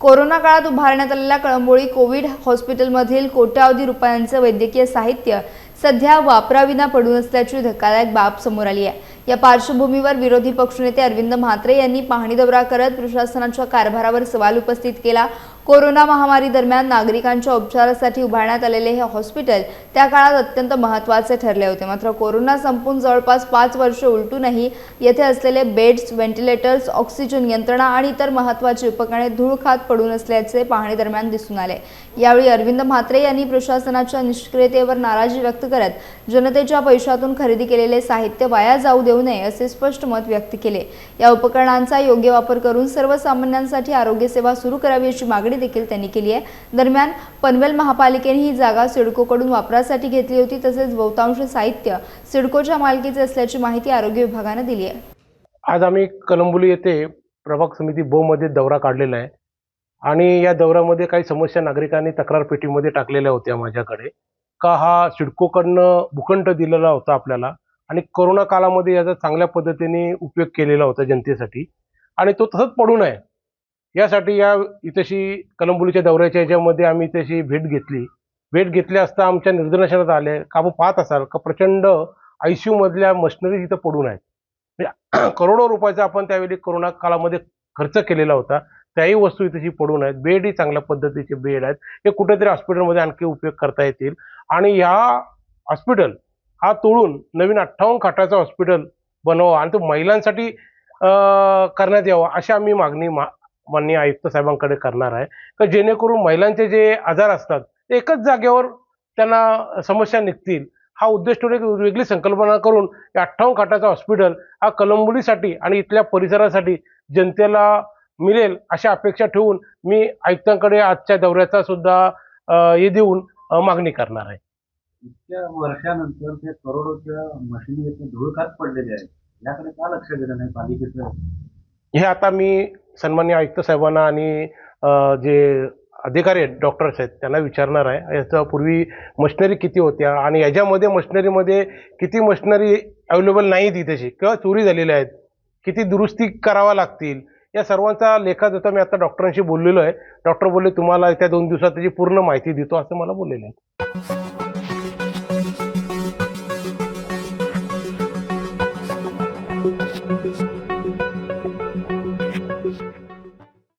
Corona काळात उभारण्यात आलेल्या कळंबोळी कोविड हॉस्पिटलमधील कोट्यावधी रुपयांचे वैद्यकीय साहित्य सध्या वापराविना पडून असल्याची धक्कादायक बाब समोर आली आहे। या पार्श्वभूमीवर विरोधी पक्षनेते अरविंद म्हात्रे यांनी पाहणी दौरा करत प्रशासनाच्या कारभारावर सवाल उपस्थित केला। कोरोना महामारी दरम्यान नागरिकांच्या उपचारासाठी उभारण्यात आलेले हे हॉस्पिटल त्या काळात अत्यंत महत्त्वाचे ठरले होते। मात्र कोरोना संपून जवळपास 5 वर्षे उलटूनही येथे असलेले बेड्स, व्हेंटिलेटर्स, ऑक्सिजन यंत्रणा आणि इतर महत्त्वाची उपकरणे धूळ खात पडून असल्याचे पाहणी दरम्यान दिसून आले। यावेळी अरविंद म्हात्रे यांनी प्रशासनाच्या निष्क्रियतेवर नाराजी व्यक्त करत जनतेच्या पैशातून खरेदी केलेले साहित्य वाया जाऊ देऊ नये असे स्पष्ट मत व्यक्त केले। या उपकरणांचा योग्य वापर करून सर्वसामान्यांसाठी आरोग्य सेवा सुरू करावी अशी मागणी देखील त्यांनी केली आहे। दरम्यान पनवेल महापालिकेने ही जागा सिडकोकडून वापरासाठी घेतली होती, तसेच बहुतांश साहित्य सिडकोच्या मालकीचे असल्याची माहिती आरोग्य विभागाने दिली आहे। आज आम्ही कळंबोली येथे प्रभाग समिती ब मध्ये दौरा काढलेला आहे आणि या दौऱ्यामध्ये काही समस्या नागरिकांनी तक्रार पेटीमध्ये टाकलेल्या होत्या माझ्याकडे का हा सिडकोकडनं भूखंड दिलेला होता आपल्याला आणि कोरोना काळामध्ये याचा चांगल्या पद्धतीने उपयोग केलेला होता जनतेसाठी आणि तो तसंच पडू नये यासाठी या इथेशी कळंबोलीच्या दौऱ्याच्या याच्यामध्ये आम्ही इथेशी भेट घेतली असता आमच्या निदर्शनास आले का आपण पाहत असाल का प्रचंड ICU मधल्या मशिनरी इथं पडून आहेत। करोडो रुपयाचा आपण त्यावेळी कोरोना काळामध्ये खर्च केलेला होता, त्याही वस्तू इथेशी पडून आहेत। बेडही चांगल्या पद्धतीचे बेड आहेत, हे कुठेतरी हॉस्पिटलमध्ये आणखी उपयोग करता येतील आणि ह्या हॉस्पिटल हा तोडून नवीन 58 खाटाचा हॉस्पिटल बनवा आणि तो महिलांसाठी करण्यात यावा अशी आम्ही मागणी माननीय आयुक्त साहेबांकडे करणार आहे का जेणेकरून महिलांचे जे आजार असतात ते एकच जागेवर त्यांना समस्या निघतील। हा उद्देश ठेवून एक वेगळी संकल्पना करून 58 खाटाचा हॉस्पिटल हा कळंबोलीसाठी आणि इथल्या परिसरासाठी जनतेला मिळेल अशी अपेक्षा ठेवून मी आयुक्तांकडे आजच्या दौऱ्याचा सुद्धा हे देऊन मागणी करणार आहे। इतक्या वर्षानंतर ते करोडोच्या मशिनी येथे धूळ खात पडलेले आहेत, याकडे का लक्ष दिलं नाही पालिकेचं? हे आता मी सन्माननीय आयुक्त साहेबांना आणि जे अधिकारी आहेत, डॉक्टर्स आहेत, त्यांना विचारणार आहे याच्या पूर्वी मशिनरी किती होत्या आणि याच्यामध्ये मशिनरीमध्ये किती मशिनरी अवेलेबल नाहीत इथेशी किंवा चोरी झालेल्या आहेत, किती दुरुस्ती कराव्या लागतील, या सर्वांचा लेखाजोखा मी आता डॉक्टरांशी बोललेलो आहे। डॉक्टर बोलले तुम्हाला येत्या 2 दिवसात त्याची पूर्ण माहिती देतो असं मला बोललेलं आहे।